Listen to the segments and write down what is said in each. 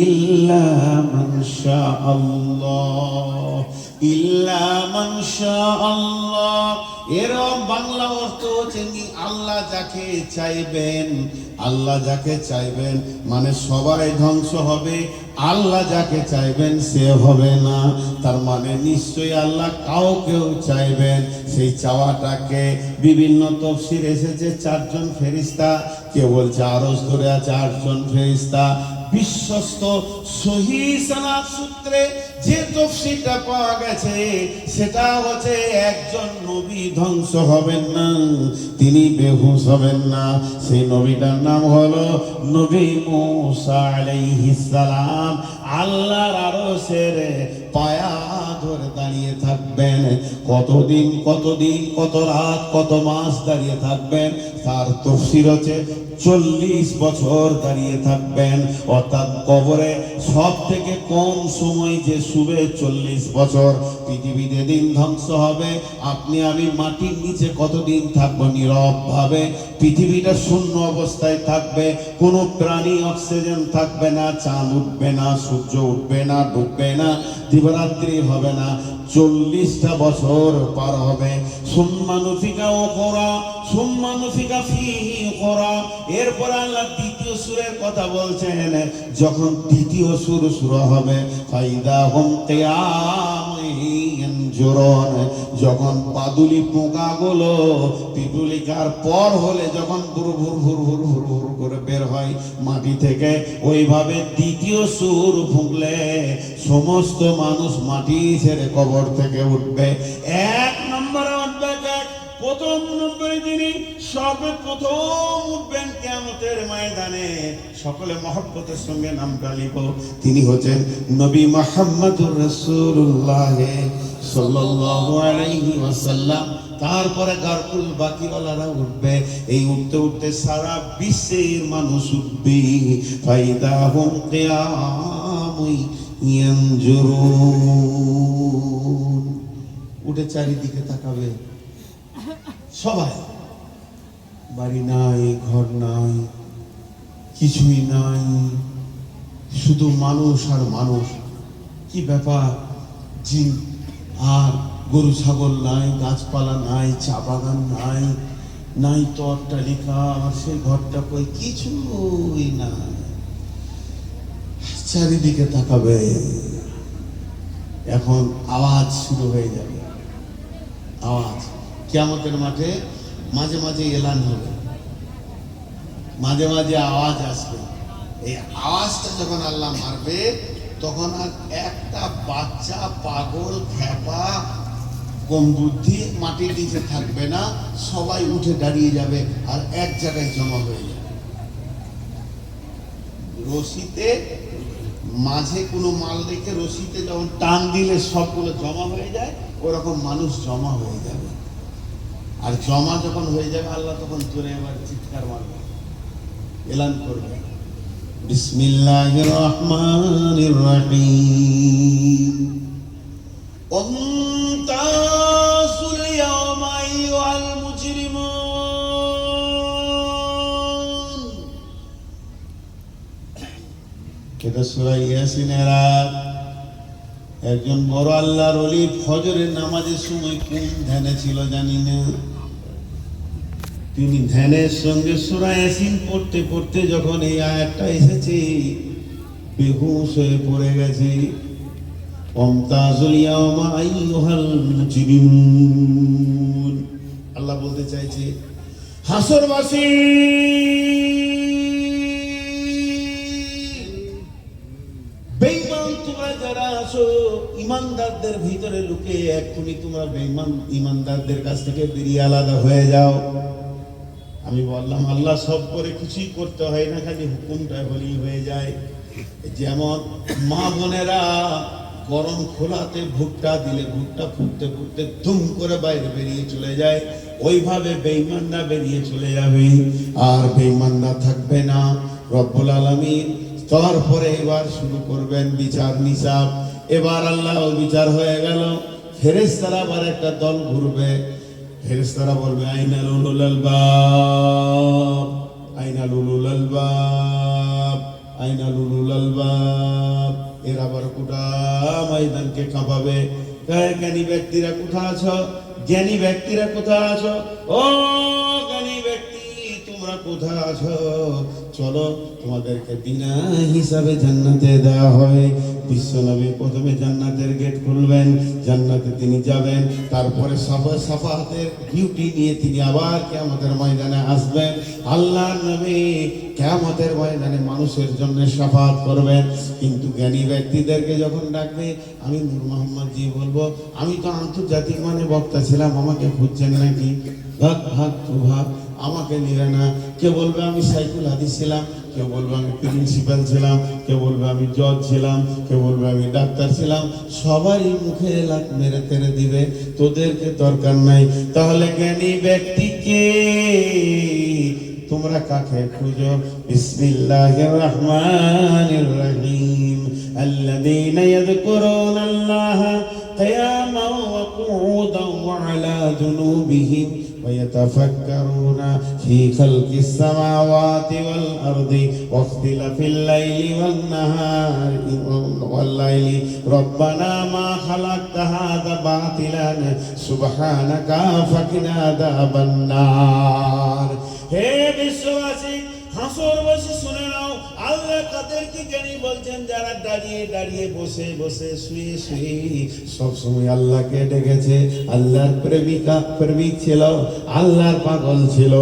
ইল্লা মান শাআল্লাহ, ইল্লা মান শাআল্লাহ। এর বাংলা অর্থ হচ্ছে আল্লাহ যাকে চাইবেন, আল্লাহ যাকে চাইবেন মানে সবাই ধ্বংস হবে, আল্লাহ যাকে চাইবেন সে হবে না। তার মানে নিশ্চয়ই আল্লাহ কাউকেও চাইবেন, সেই চাওয়াটাকে বিভিন্ন তাফসীর এসেছে চারজন ফেরেশতা, কেউ বলছে আরশ ধরে আছে আটজন ফেরেশতা। বিশ্বস্ত সহিহ সনদ সূত্রে যে তাফসীরটা পাওয়া গেছে সেটা হচ্ছে একজন নবী ধ্বংস হবেন না, তিনি বেহুশ হবেন না। সেই নবীটার নাম হলো নবী মূসা আলাইহিস সালাম। আল্লাহর আরশের পায়া ধরে দাঁড়িয়ে থাকবেন। কতদিন কতদিন কত রাত কত মাস দাঁড়িয়ে থাকবেন তার তাফসীর হচ্ছে 40 বছর দাঁড়িয়ে থাকবেন। অর্থাৎ কবরে সব থেকে কম সময় যে শুবে 40 বছর। পৃথিবীতে দিন ধ্বংস হবে, আপনি আমি মাটির নিচে কতদিন থাকবো নীরব ভাবে। পৃথিবীটা শূন্য অবস্থায় থাকবে, কোনো প্রাণী অক্সিজেন থাকবে না, চাঁদ উঠবে না, সূর্য উঠবে না, ডুববে না, দিবারাত্রি হবে না। 40টা বছর পার হবে। সুম্মা নুফিকা উখরা সুম্মা নুফিকা ফীহি উখরা। এরপর আল্লাহ দ্বিতীয় সূরের কথা বলছেন, যখন দ্বিতীয় সূর শুরু হবে ফাইদা হুম কিয়ামুন ইয়ানজুরুন। যখন পাদুলি পোকাগুলো পিপুলিকার পর হলে যখন ভুর ভুর ভুর ভুর ভুর ভুর করে বের হয় মাটি থেকে, ওইভাবে দ্বিতীয় সূর ফুঁকলে সমস্ত মানুষ মাটি ছেড়ে কবর থেকে উঠবে। এক নম্বরে উঠবে প্রথম নম্বরে যিনি সর্বপ্রথম উঠবেন কিয়ামতের ময়দানে, সকলে মহব্বতের সঙ্গে নামটা লিখো, তিনি হচ্ছেন নবী মুহাম্মদুর রাসূলুল্লাহ সাল্লাল্লাহু আলাইহি ওয়াসাল্লাম। তারপরে গারকুল বাকিওয়ালারা উঠবে। এই উঠতে উঠতে সারা বিশ্বের মানুষ উঠবে। ফাইদা হুম কিয়ামুন ইয়ানজুরুন। উঠে চারিদিকে তাকাবে সবাই, বাড়ি নাই, ঘর নাই, কিছুই নাই, শুধু মানুষ আর মানুষ। কি ব্যাপার, জিন আর গরু ছাগল নাই, গাছপালা নাই, চা বাগান নাই, নাই তো অট্টালিকা, আর সেই ঘরটা কই, কিছুই নাই। চারিদিকে তাকাবে, এখন আওয়াজ শুরু হয়ে যাবে। আওয়াজ কিয়ামতের মাঠে মাঝে মাঝে এলান হবে, মাঝে মাঝে আওয়াজ আসবে। এই আওয়াজটা যখন আল্লাহ মারবে তখন আর একটা বাচ্চা পাগল খ্যাপা কম বুদ্ধি মাটির নিচে থাকবে না, সবাই উঠে দাঁড়িয়ে যাবে আর এক জায়গায় জমা হয়ে যাবে। রশিতে মাঝে কোনো মাল রেখে রশিতে যখন টান দিলে সবগুলো জমা হয়ে যায়, ওরকম মানুষ জমা হয়ে যাবে। আর জমা যখন হয়ে যাবে আল্লাহ তখন জোরে এবার চিৎকার মারবে, এলান করবে, বিসমিল্লাহির রহমানির রহিম, ওয়ান্তাসুল ইয়াওমা আইয়ুহাল মুজরিমুন। এটা সূরা ইয়াসিনের আয়াত। একজন বড় আল্লাহর ওলি ফজরের নামাজের সময় কোন ধ্যানে ছিল জানি না, তিনি ধ্যানের সঙ্গে সূরা ইয়াসিন পড়তে পড়তে যখন এই আয়াতটা এসেছে বেহুশ হয়ে পড়ে গেছে। ওয়ামতাজুল ইয়াওমা আইয়ুহাল মুজরিমুন। আল্লাহ বলতে চাইছে হাসরবাসী, বেঈমান তোমরা যারা আছো, ইমানদারদের ভিতরে লুকিয়ে এক্ষুনি তোমরা বেঈমান ইমানদারদের কাছ থেকে বেরিয়ে আলাদা হয়ে যাও। আমি বললাম আল্লাহ সব করে কিছুই করতে হয় না, খালি হুকুমটা হলেই হয়ে যায়। যেমন মা বোনেরা গরম খোলাতে ভুট্টা দিলে ভুট্টা ফুটতে ফুটতে ধুম করে বাইরে বেরিয়ে চলে যায়, ওইভাবে বেঈমানরা বেরিয়ে চলে যাবে আর বেঈমানরা থাকবে না। রব্বুল আলামিন তারপরে এবার শুরু করবেন বিচার নিসাব। এবার আল্লাহ বিচার হয়ে গেল, ফেরেশতারা আবার একটা দল ঘুরবে। ফেরেশতারা বলবে আইনাল উলুল আলবাব, আইনাল উলুল আলবাব, আইনা লুলুল আলবাব। এর আবার গোটা ময়দানকে কাঁপাবে। জ্ঞানী ব্যক্তিরা কোথায় আছো? জ্ঞানী ব্যক্তিরা কোথায় আছো? ও জ্ঞানী ব্যক্তি, তোমরা কোথায় আছো? চলো, তোমাদেরকে বিনা হিসাবে জান্নাতে দেওয়া হবে। বিশ্বনবী প্রথমে জান্নাতের গেট খুলবেন, জান্নাতে তিনি যাবেন, তারপরে সাফাতের ডিউটি নিয়ে তিনি আবার কিয়ামতের ময়দানে আসবেন। আল্লাহর নবী কিয়ামতের ময়দানে মানুষের জন্য শাফাত করবেন। কিন্তু জ্ঞানী ব্যক্তিদেরকে যখন ডাকবে, আমি নূর মোহাম্মদ জি বলবো, আমি তো আন্তর্জাতিক মানে বক্তা ছিলাম, আমাকে খুঁজছেন নাকি? ভাগ ভাগ তু ভাগ, আমাকে নিবে না। কেউ বলবে আমি সাইকুল হাদিস ছিলাম, কেউ বলবে আমি প্রিন্সিপাল ছিলাম, কেউ বলবে আমি জজ ছিলাম, কেউ বলবে আমি ডাক্তার ছিলাম। সবারই মুখে লাত মেরে তেরে দিবে, তোদেরকে দরকার নাই। তাহলে জ্ঞানী ব্যক্তিকে তোমরা কাকে খুঁজো? বিসমিল্লাহির রহমানির রহিম। আল্লাযীনা ইয়াযকুরুনাল্লাহা কিয়ামান ওয়া কুউদান ওয়া আলা জুনুবিহিম ويتفكرون في خلق السماوات والأرض واختلاف الليل والنهار والليل ربنا ما خلقت هذا باطلا سبحانك فقنا عذاب النار। হে বিশ্ববাসী, হাসর বসে শুনে নাও, আল্লাহ কাদেরকে জ্ঞানী বলছেন? যারা দাঁড়িয়ে দাঁড়িয়ে, বসে বসে, শুয়ে শুয়ে সবসময় আল্লাহকে ডেকেছে, আল্লাহর প্রেমিক ছিল, আল্লাহর পাগল ছিল।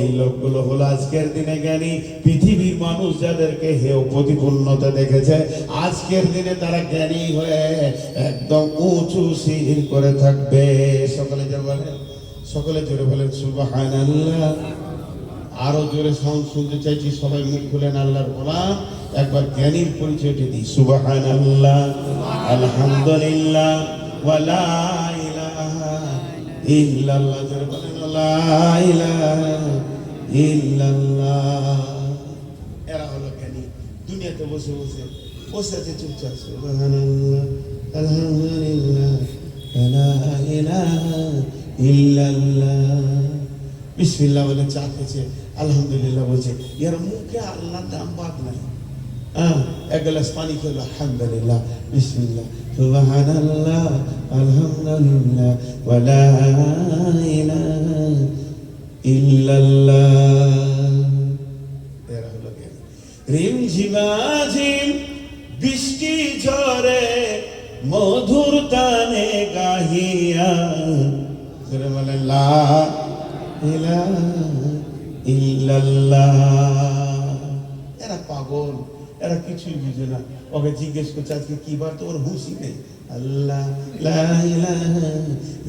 এই লোকগুলো হলো আজকের দিনে জ্ঞানী। পৃথিবীর মানুষ যাদেরকে হেয় প্রতিপূর্ণতা দেখেছে, আজকের দিনে তারা জ্ঞানী হয়ে একদম উঁচু শির করে থাকবে। সকলে জোরে বলেন সুবহানাল্লাহ। আরো জোরে সাউন্ড শুনতে চাইছি, সবাই মুখ খুলেন আল্লাহর গোলাম। একবার জ্ঞানীর পরিচয়টি দিই, সুবহানাল্লাহ, আলহামদুলিল্লাহ, ওয়া লা ইলাহা ইল্লাল্লাহ। জোরে বলেন লা ইলাহা ইল্লাল্লাহ। এরা হলো জ্ঞানী। দুনিয়াতে বসে আছে চুপচাপ, সুবহানাল্লাহ, আলহামদুলিল্লাহ, লা ইলাহা ইল্লাল্লাহ। বিসমিল্লাহ বলে চা খেয়েছে, আলহামদুলিল্লাহ বলছে, ইয়ার মুখে আল্লাহর নাম বাদ নাই। এক গ্লাস পানি খেলো, আলহামদুলিল্লাহ, বিসমিল্লাহ, সুবহানাল্লাহ, আলহামদুলিল্লাহ, ওয়া লা ইলাহা ইল্লাল্লাহ। এরা হলো জ্ঞানী। রিমঝিমাঝিম বৃষ্টি ঝরে মধুর তানে গাহিয়া, বলে লা ইলাহা ইল্লাল্লাহ। এরা পাগল, এরা কিছুই বুঝে না। ওকে জিজ্ঞেস করছে আজকে কি বার, তো ওর হুঁশই নেই। আল্লাহ লা ইলাহা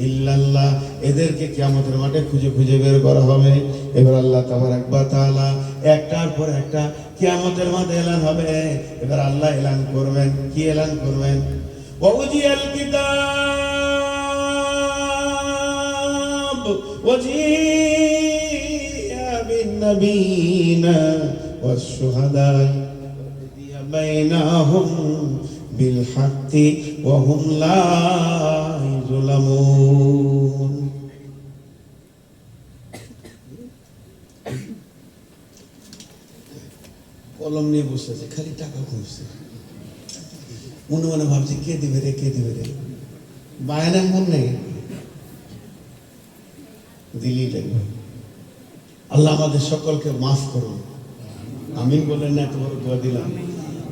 ইল্লাল্লাহ। এদেরকে কিয়ামতের মাঠে খুঁজে খুঁজে বের করা হবে। এবার আল্লাহ তাবারাক ওয়া তাআলা একটার পর একটা কিয়ামতের মাঠে এলান হবে। এবার আল্লাহ এলান করবেন, কি এলান করবেন? ওয়াউজিয়াল কিতাব ওয়াজিয়া বিন-নাবিয়িনা ওয়াশ-শুহাদা বাইনাহুম বিল হাক্কি ওয়া হুম লা ইউযলামুন। কলম নিয়ে বসে আছে, খালি টাকা খুঁজছে। মনে মনে ভাবছে কে দিবে রে, কে দিবে রে। বায়না মন নেই, দিলেই লাগবে। আল্লাহ আমাদের সকলকে মাফ করুন, আমিন বলেন না? এত বড় দোয়া দিলাম।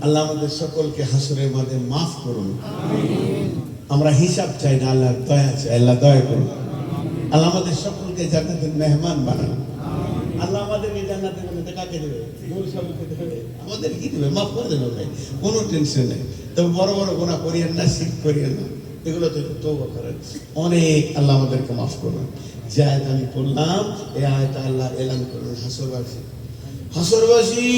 আল্লাহ আমাদের সকলকে হাসরের মাঝে মাফ করুন। আমরা হিসাব চাই না, আল্লাহর দয়া চাই। আল্লাহ দয়া করুন। আল্লাহ আমাদের সকলকে জান্নাতের মেহমান বানান। আল্লাহ আমাদেরকে জান্নাতের মধ্যে কাকে দেবে? আমাদের কি দেবে? মাফ করে দেবে ভাই, কোনো টেনশন নেই। তবে বড় বড় গুনাহ করিয়েন না, শিরক করিয়েন না, এগুলো তো তওবা করেন। অনেক আল্লাহ আমাদেরকে মাফ করুন। যে আয়াত আমি পড়লাম, এই আয়াত আল্লাহ এলান করুন, হাসরবাসী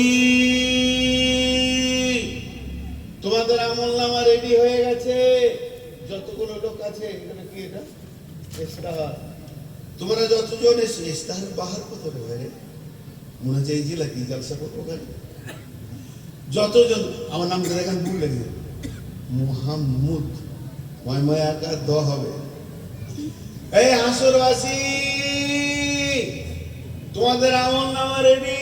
তোমাদের আমলনামা রেডি হয়ে গেছে। যতগুলো লোক আছে এখানে, কি এটা ইস্তাহার, তোমরা যতজন এসে ইস্তাহার বাহার কত রে? মনে হচ্ছে এই জেলা কি জলসা করবো ওখানে। যতজন আমার নাম ধরে এখানে ভুল লেগে মুহাম্মদ ময় আকার দ হবে। এই হাসরবাসী তোমাদের আমলনামা রেডি।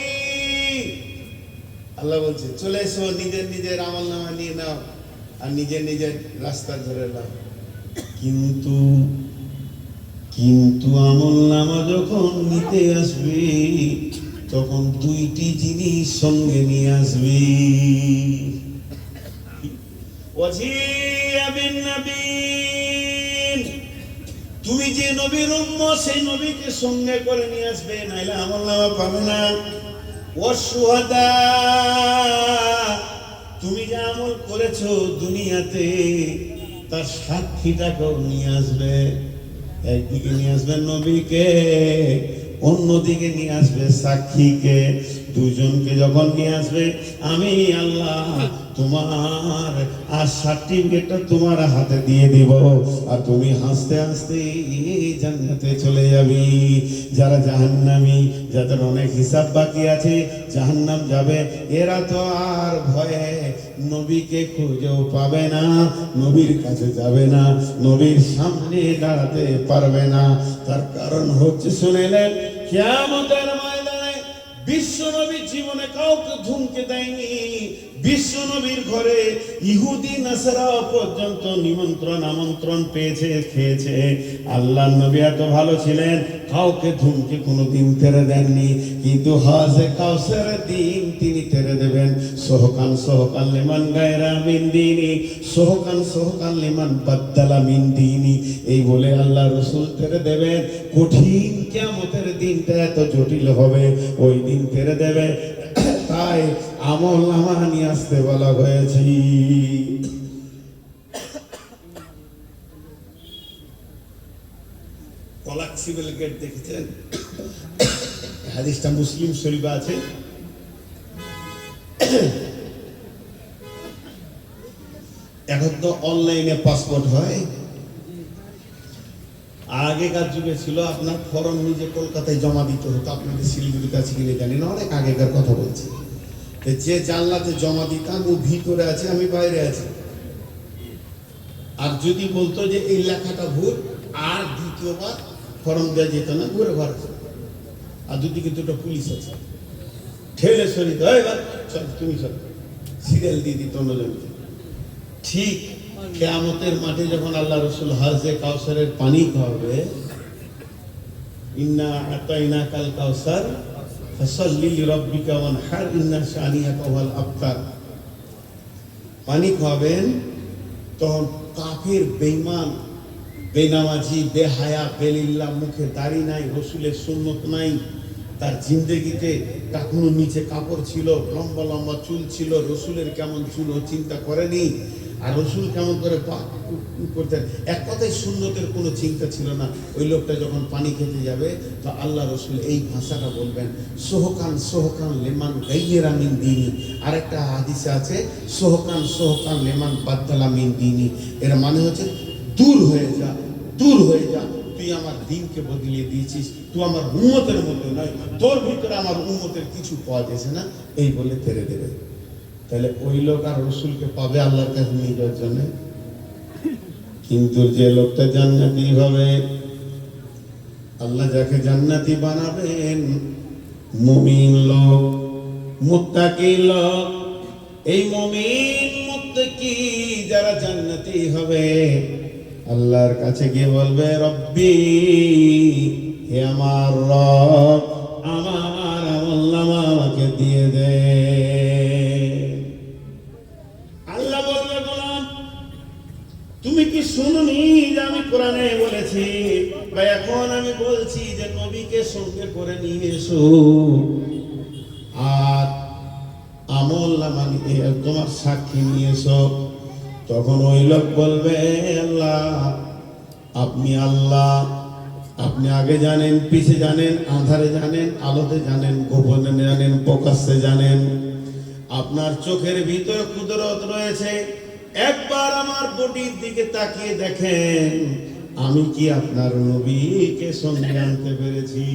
আল্লাহ বলছে চলে এসো, নিজের নিজের আমল নামা নিয়ে নাও আর নিজের নিজের রাস্তা ধরে নাও। কিন্তু কিন্তু আমল নামা যখন নিতে আসবে তখন দুইটি জিনিস সঙ্গে নিয়ে আসবে। তুমি যে নবীর উম্মত সেই নবীকে সঙ্গে করে নিয়ে আসবে, নাইলে আমল নামা পাবে না। ওয়াশুহাদা, তুমি যে আমল করেছো দুনিয়াতে তার সাক্ষীটাকেও নিয়ে আসবে। একদিকে নিয়ে আসবে নবীকে, অন্যদিকে নিয়ে আসবে সাক্ষীকে। দুজনকে যখন নিয়ে আসবে আমি আল্লাহ তোমার আর সার্টিফিকেটটা তোমার হাতে দিয়ে দিব, আর তুমি হাসতে হাসতে জান্নাতে চলে যাবি। যারা জাহান্নামী, যাদের অনেক হিসাব বাকি আছে, জাহান্নাম যাবে, এরা তো আর ভয়ে নবীকে খুঁজেও পাবে না, নবীর কাছে যাবে না, নবীর সামনে দাঁড়াতে পারবে না। তার কারণ হচ্ছে শুনেলেন, কিয়ামতের ময়দানে বিশ্ব নবীর জীবনে কাউকে ধুমকে দেয়নি। বিশ্ব নবীর ঘরে ইহুদি নাসারা পর্যন্ত নিমন্ত্রণ আমন্ত্রণ পেয়েছে, খেয়েছে। আল্লাহ নবী এত ভালো ছিলেন, কাউকে ধুমকে কোনোদিন তেরে দেননি। কিন্তু হাজে কাউসারের দিন তিনি তেরে দেবেন। সোহকান সোহকান লিমান গায়রা মিন দীনি, সোহকান সোহকান লিমান বাদদালা মিন দীনি, এই বলে আল্লাহ রাসূল তেরে দেবেন। কঠিন কিয়ামতের দিনটা এত জটিল হবে, ওই দিন তেরে দেবে। তাই আমল নামা নিয়ে আসতে বলা হয়েছে। কোলাপসিবল গেট দেখেছেন? হাদিসটা মুসলিম শরীফে আছে। এখন তো অনলাইনে পাসপোর্ট হয়, আগেকার যুগে ছিল আপনার ফর্ম নিজে কলকাতায় জমা দিতে হতো। আপনাদের শিলিগুড়িতে আছে কিনে জানি না, অনেক আগেকার কথা বলছি। যে জানলাতে জমা দিতাম ও ভিতরে আছে, আমি বাইরে আছি। আর যদি বলতো যে এই লেখাটা ভুল, আর দ্বিতীয়বার ফর্ম দেওয়া যেত না, ঘুরে ঘর। আর দুদিকে দুটো পুলিশ আছে, ঠেলে সরিত, চল তুমি চল, সিরিয়াল দিয়ে দিত অন্যজনকে। ঠিক কিয়ামতের মাঠে যখন আল্লাহ রাসূল হাউজে কাউসারের পানি খাওয়াবে, ইন্না আতাইনাকাল কাউসার ফাসাল্লি লিরাব্বিকা ওয়ানহার ইন্না শানিয়াকা হুয়াল আবতার, পানি খাওয়াবেন, তখন কাফের, বেঈমান, বেনামাজি, বেহায়া, বেলিল্লাহ, মুখে দাড়ি নাই, রসুলের সুন্নত নাই, তার জিন্দেগিতে টাকুনো নিচে কাপড় ছিল, লম্বা লম্বা চুল ছিল, রসুলের কেমন চুল ও চিন্তা করেনি, আর রসুল কেমন করে করতেন, এক কথায় সুন্নতের কোনো চিন্তা ছিল না। ওই লোকটা যখন পানি খেতে যাবে তো আল্লাহ রসুল এই ভাষাটা বলবেন, সোহকান সোহকান লেমান গাইয়েরা মিন দিনী। আরেকটা হাদিসে আছে সোহকান সোহকান লেমান বাদদালা মিন দিনী। এর মানে হচ্ছে দূর হয়ে যা, দূর হয়ে যা, তুই আমার দিনকে বদলিয়ে দিয়েছিস, তুই আমার উম্মতের মধ্যে নয়, তোর ভিতরে আমার উম্মতের কিছু পাওয়া যাচ্ছে না, এই বলে তেরে দেবে। তাহলে ওই লোক আর রসুলকে পাবে আল্লাহর কাছে নিয়ে যাওয়ার জন্য। কিন্তু যে লোকটা জান্নাতি হবে, আল্লাহ যাকে জান্নাতি বানাবেন, মুমিন লোক, মুত্তাকি লোক, এই মুমিন মুত্তাকি যারা জান্নাতি হবে, আল্লাহর কাছে গিয়ে বলবে, রব্বি, হে আমার রব, আমার আমলনামা আমাকে দিয়ে দে। আল্লাহ বলবে, গোলাম তুমি কি শুনুনি যে আমি কোরআনে বলেছি, বা এখন আমি বলছি যে নবীকে সঙ্গে করে নিয়ে এসো আর আমলনামা নিয়ে তোমার সাক্ষী নিয়ে এসো। তখন ওই লোক বলবে, আল্লাহ, আপনি আল্লাহ, আপনি আগে জানেন, পিছে জানেন, আঁধারে জানেন, আলোতে জানেন, গোপনে জানেন, প্রকাশ্যে জানেন, আপনার চোখের ভিতর কুদরত রয়েছে। একবার আমার বডির দিকে তাকিয়ে দেখেন, আমি কি আপনার নবীকে সঙ্গে আনতে পেরেছি?